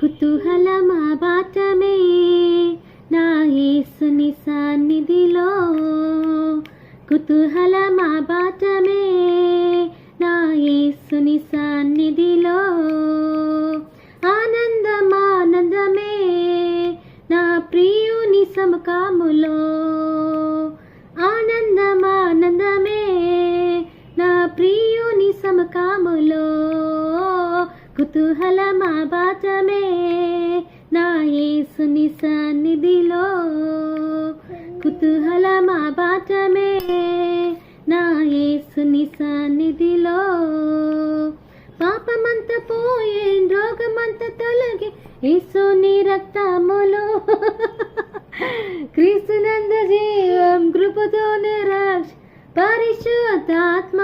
కుతూహలమా బాటమే నా యేసుని సన్నిధిలో, కుతూహలమా బాటమే నా యేసుని సన్నిధిలో. ఆనందమానందమే నా ప్రియుని సముఖములో, ఆనందమానందమే నా ప్రియుని సముఖములో. కుతూహలమా బాటమే నా యేసుని సన్నిధిలో, కుతూహలమా బాటమే నా యేసుని సన్నిధిలో. పాపమంత పోయే, రోగమంత తొలగి యేసుని రక్తములో, క్రీస్తునందు జీవం కృపతోనే రక్ష పరిశుద్ధాత్మ